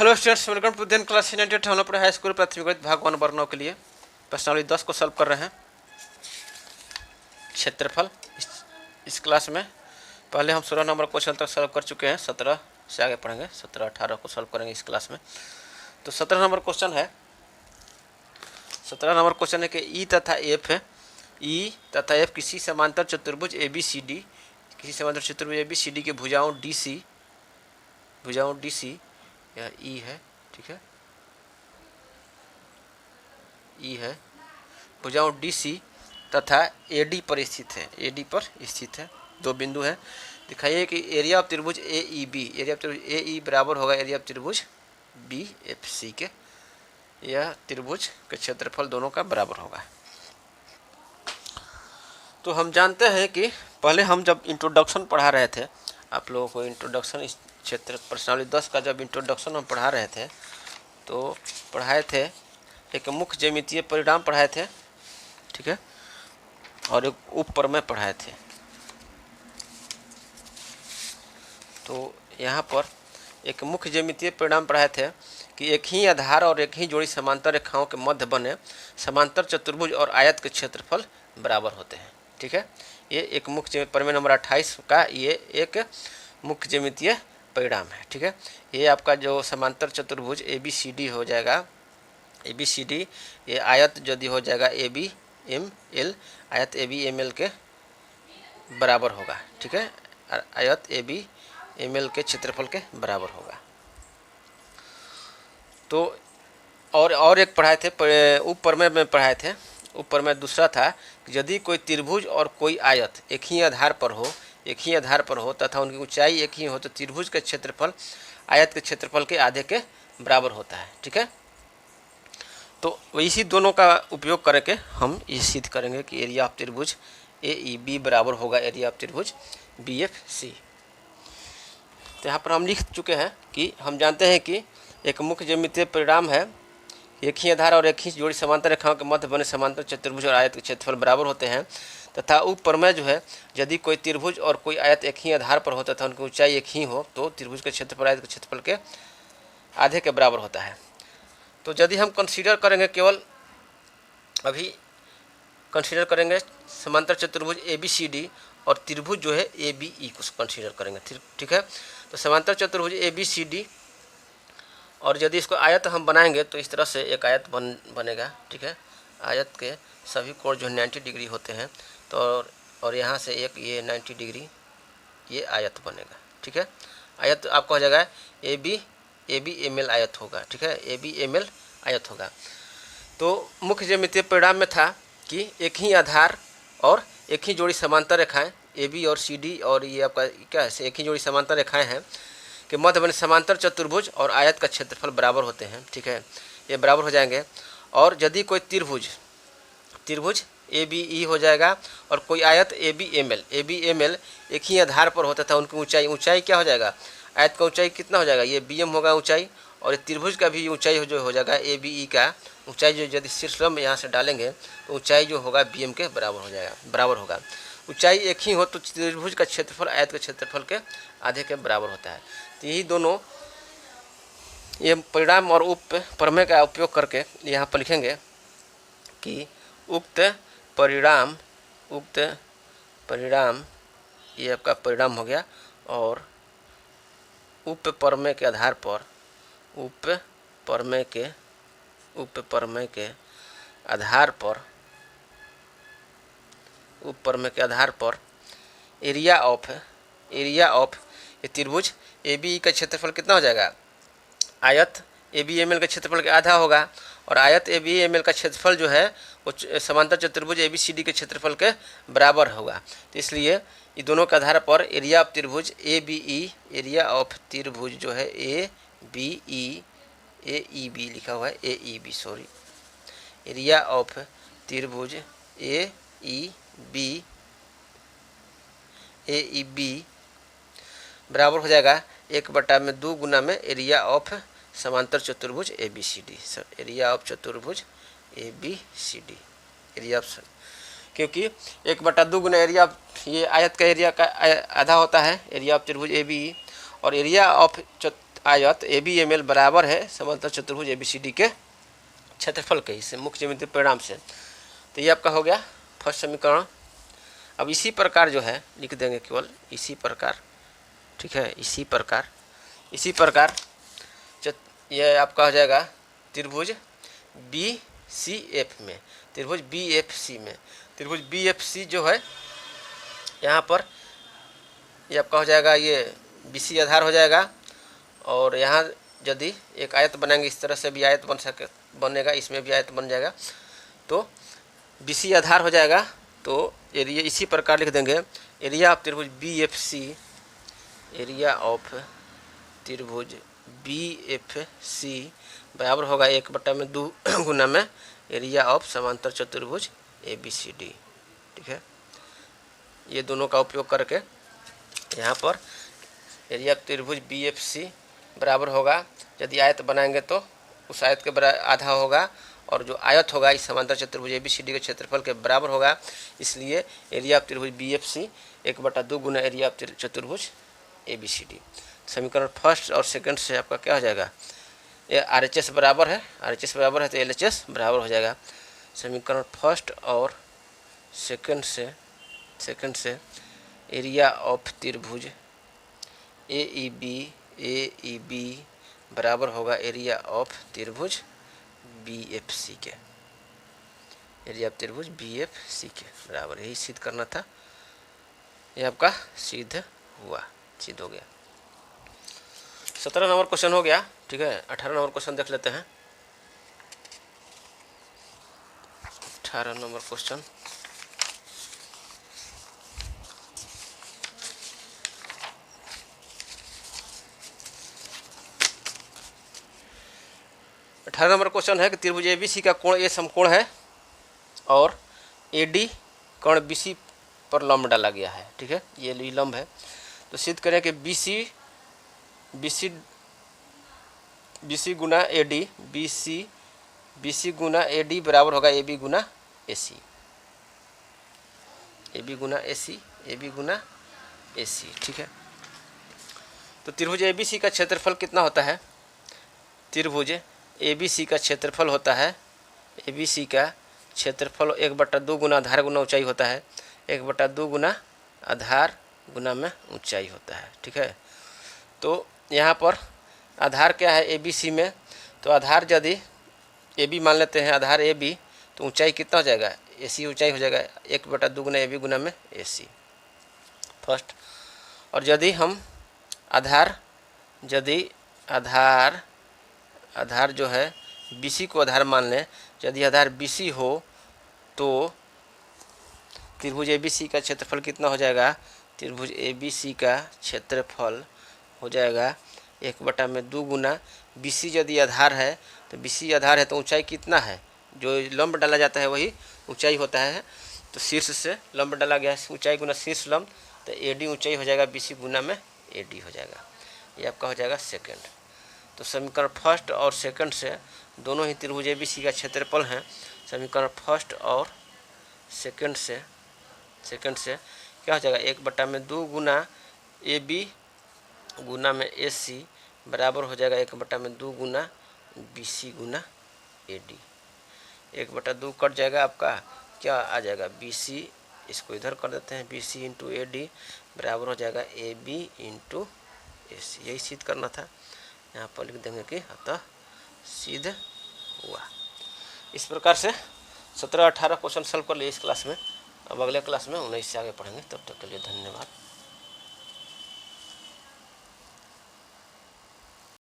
Hello students, welcome to then class 98। हम लोग पढ़े हाई स्कूल प्राथमिक गणित भाग 1 वर्गों के लिए प्रश्नावली 10 को सॉल्व कर रहे हैं। क्षेत्रफल इस क्लास में पहले हम 16 नंबर क्वेश्चन तक सॉल्व कर चुके हैं। 17 से आगे पढ़ेंगे, 17 18 को सॉल्व करेंगे इस क्लास में। तो 17 नंबर क्वेश्चन है। 17 नंबर क्वेश्चन है कि ई तथा एफ है। ई तथा एफ किसी समांतर चतुर्भुज ए बी सी डी, किसी समांतर चतुर्भुज ए बी सी डी के भुजाओं डी सी यह ई है, ठीक है, ई है, भुजाओं डी सी तथा ए डी पर स्थित है। ए डी पर स्थित है, दो बिंदु है। दिखाइए कि एरिया ऑफ त्रिभुज A E B, area of त्रिभुज ए ई बराबर होगा एरिया ऑफ त्रिभुज बी एफ सी के। यह त्रिभुज के क्षेत्रफल दोनों का बराबर होगा। तो हम जानते हैं कि पहले हम जब इंट्रोडक्शन पढ़ा रहे थे, आप लोगों को इंट्रोडक्शन इस क्षेत्र प्रश्नावली 10 का जब इंट्रोडक्शन हम पढ़ा रहे थे तो पढ़ाए थे एक मुख्य ज्यामितीय परिणाम पढ़ाए थे, ठीक है, और एक उप प्रमेय पढ़ाए थे। तो यहाँ पर एक मुख्य ज्यामितीय परिणाम पढ़ाए थे कि एक ही आधार और एक ही जोड़ी समांतर रेखाओं के मध्य बने समांतर चतुर्भुज और आयत के क्षेत्रफल बराबर होते हैं, ठीक है। ये एक मुख्य प्रमेय नंबर 28 का ये एक मुख्य ज्यामितीय परिणाम है, ठीक है। ये आपका जो समांतर चतुर्भुज ए बी सी डी हो जाएगा, ए बी सी डी, ये आयत यदि हो जाएगा ए बी एम एल, आयत ए बी एम एल के बराबर होगा, ठीक है। आयत ए बी एम एल के क्षेत्रफल के बराबर होगा। तो और एक पढ़ाए थे, उप प्रमेय में पढ़ाए थे। उप प्रमेय दूसरा था कि यदि कोई त्रिभुज और कोई आयत एक ही आधार पर हो तथा उनकी ऊंचाई एक ही हो तो त्रिभुज का क्षेत्रफल आयत के क्षेत्रफल के आधे के बराबर होता है, ठीक है। तो इसी दोनों का उपयोग करके हम ये सिद्ध करेंगे कि एरिया ऑफ त्रिभुज ए ई बी बराबर होगा एरिया ऑफ त्रिभुज बी एफ सी। तो यहाँ पर हम लिख चुके हैं कि हम जानते हैं कि एक मुख्य ज्यामितीय परिणाम है, एक ही आधार और एक ही जोड़ी समांतर रेखाओं के मध्य बने समांतर चतुर्भुज और आयत के क्षेत्रफल बराबर होते हैं। तथा उप प्रमेय जो है, यदि कोई त्रिभुज और कोई आयत एक ही आधार पर हो तथा उनकी ऊंचाई एक ही हो तो त्रिभुज के क्षेत्रफल आयत के क्षेत्रफल के आधे के बराबर होता है। तो यदि हम कंसीडर करेंगे, केवल अभी कंसीडर करेंगे समांतर चतुर्भुज ए बी सी डी और त्रिभुज जो है ए बी ई को कंसीडर करेंगे, ठीक है। तो समांतर चतुर्भुज ए बी सी डी, और यदि इसको आयत हम बनाएंगे तो इस तरह से एक आयत बनेगा, ठीक है। आयत के सभी कोण जो 90 डिग्री होते हैं, तो और यहाँ से एक ये 90 डिग्री ये आयत बनेगा, ठीक है। आयत आपका हो जाएगा ए बी एम एल आयत होगा, ठीक है, ए बी एम एल आयत होगा। तो मुख्य ज्यामितीय परिणाम में था कि एक ही आधार और एक ही जोड़ी समांतर रेखाएं ए बी और सी डी, और ये आपका क्या है, एक ही जोड़ी समांतर रेखाएं हैं कि मध्य बने समांतर चतुर्भुज और आयत का क्षेत्रफल बराबर होते हैं, ठीक है, ये बराबर हो जाएंगे। और यदि कोई त्रिभुज ए बी ई हो जाएगा और कोई आयत ए बी एम एल एक ही आधार पर होता था, उनकी ऊंचाई क्या हो जाएगा, आयत का ऊंचाई कितना हो जाएगा, ये बी एम होगा ऊंचाई, और त्रिभुज का भी ऊंचाई जो हो जाएगा ए बी ई का ऊंचाई, जो यदि शीर्षलंब यहाँ से डालेंगे तो ऊंचाई जो होगा बी एम के बराबर होगा। ऊंचाई एक ही हो तो त्रिभुज का क्षेत्रफल आयत के क्षेत्रफल के आधे के बराबर होता है। तो यही दोनों ये परिणाम और उप प्रमेय का उपयोग करके यहाँ पर लिखेंगे कि उक्त परिणाम ये आपका परिणाम हो गया, और उप प्रमेय के आधार पर एरिया ऑफ ये त्रिभुज ए बी का क्षेत्रफल कितना हो जाएगा, आयत ए बी एम एल का क्षेत्रफल के आधा होगा, और आयत ए बी एम एल का क्षेत्रफल जो है वो समांतर चतुर्भुज ए बी सी डी के क्षेत्रफल के बराबर होगा। तो इसलिए ये दोनों के आधार पर एरिया ऑफ त्रिभुज A B E, area of त्रिभुज जो है ए ई बी लिखा हुआ है, A E B sorry, area of त्रिभुज ए ई बी बराबर हो जाएगा 1/2 गुना में एरिया ऑफ समांतर चतुर्भुज A B C D, area of चतुर्भुज A B C D, area of, क्योंकि 1/2 गुना एरिया, ये आयत का एरिया का आधा होता है एरिया ऑफ त्रिभुज ए बी, और एरिया ऑफ आयत ए बी एम एल बराबर है समांतर चतुर्भुज ए बी सी डी के क्षेत्रफल के, इससे मुख्य ज्यामितीय परिणाम से। तो ये आपका हो गया फर्स्ट समीकरण। अब इसी प्रकार जो है लिख देंगे केवल इसी प्रकार, ठीक है, इसी प्रकार यह आपका हो जाएगा त्रिभुज बी सी एफ में, त्रिभुज बी एफ सी में, त्रिभुज बी एफ सी जो है यहाँ पर ये आपका हो जाएगा, ये बी सी आधार हो जाएगा। और यहाँ यदि एक आयत बनाएंगे इस तरह से भी आयत बनेगा, इसमें भी आयत बन जाएगा, तो बी सी आधार हो जाएगा। तो एरिया इसी प्रकार लिख देंगे, एरिया ऑफ त्रिभुज B F C, area of त्रिभुज बी एफ सी बराबर होगा 1/2 गुना में एरिया ऑफ समांतर चतुर्भुज ए बी सी डी, ठीक है। ये दोनों का उपयोग करके यहाँ पर एरिया ऑफ त्रिभुज बी एफ सी बराबर होगा, यदि आयत बनाएंगे तो उस आयत के आधा होगा, और जो आयत होगा इस समांतर चतुर्भुज ए बी सी डी के क्षेत्रफल के बराबर होगा। इसलिए एरिया ऑफ त्रिभुज बी एफ सी 1/2 गुना एरिया ऑफ चतुर्भुज ए बी सी डी। समीकरण फर्स्ट और सेकंड से आपका क्या हो जाएगा, ये आर एच एस बराबर है, आर एच एस बराबर है तो एल एच एस बराबर हो जाएगा। समीकरण फर्स्ट और सेकंड से एरिया ऑफ त्रिभुज ए ई बी बराबर होगा एरिया ऑफ त्रिभुज बी एफ सी के, एरिया ऑफ त्रिभुज बी एफ सी के बराबर, यही सिद्ध करना था। ये आपका सिद्ध हुआ, सिद्ध हो गया। 17 नंबर क्वेश्चन हो गया, ठीक है। 18 नंबर क्वेश्चन देख लेते हैं। 18 नंबर क्वेश्चन, है कि त्रिभुज ए बी सी का कोण ए समकोण है और ए डी कोण बी सी पर लंब डाला गया है, ठीक है, ये लंब है। तो सिद्ध करें कि बी सी गुना ए डी, बी सी गुना ए डी बराबर होगा ए बी गुना ए सी, ए बी गुना ए सी, ए बी गुना ए सी, ठीक है। तो त्रिभुज ए बी सी का क्षेत्रफल कितना होता है, त्रिभुज ए बी सी का क्षेत्रफल होता है, ए बी सी का क्षेत्रफल 1/2 गुना आधार गुना ऊंचाई होता है, 1/2 गुना आधार गुना में ऊंचाई होता है, ठीक है। तो यहाँ पर आधार क्या है ए बी सी में, तो आधार यदि ए बी मान लेते हैं, आधार ए बी, तो ऊंचाई कितना हो जाएगा, ए सी ऊंचाई हो जाएगा 1/2 गुना ए बी गुना में ए सी फर्स्ट। और यदि हम आधार जो है बी सी को आधार मान लें, यदि आधार बी सी हो तो त्रिभुज ए बी सी का क्षेत्रफल कितना हो जाएगा, त्रिभुज ए बी सी का क्षेत्रफल हो जाएगा 1/2 गुना, बी सी यदि आधार है तो बी सी आधार है तो ऊंचाई कितना है, जो लंब डाला जाता है वही ऊंचाई होता है। तो शीर्ष से लंब डाला गया ऊंचाई गुना शीर्ष लंब, तो ए डी ऊंचाई हो जाएगा बी सी गुना में ए डी हो जाएगा, ये आपका हो जाएगा सेकंड। तो समीकरण फर्स्ट और सेकंड से दोनों ही त्रिभुज ए बी सी का क्षेत्रफल हैं। समीकरण फर्स्ट और सेकंड से क्या हो जाएगा, 1/2 गुना ए बी गुना में ए सी बराबर हो जाएगा 1/2 गुना बी सी गुना ए डी। 1/2 कट जाएगा, आपका क्या आ जाएगा बी सी, इसको इधर कर देते हैं, B C into A D बराबर हो जाएगा ए बी इंटू ए सी। यही सिद्ध करना था, यहाँ पर लिख देंगे कि अतः सिद्ध हुआ। इस प्रकार से 17-18 क्वेश्चन सॉल्व कर लिए इस क्लास में। अब अगले क्लास में 19 से आगे पढ़ेंगे, तब तक के लिए धन्यवाद।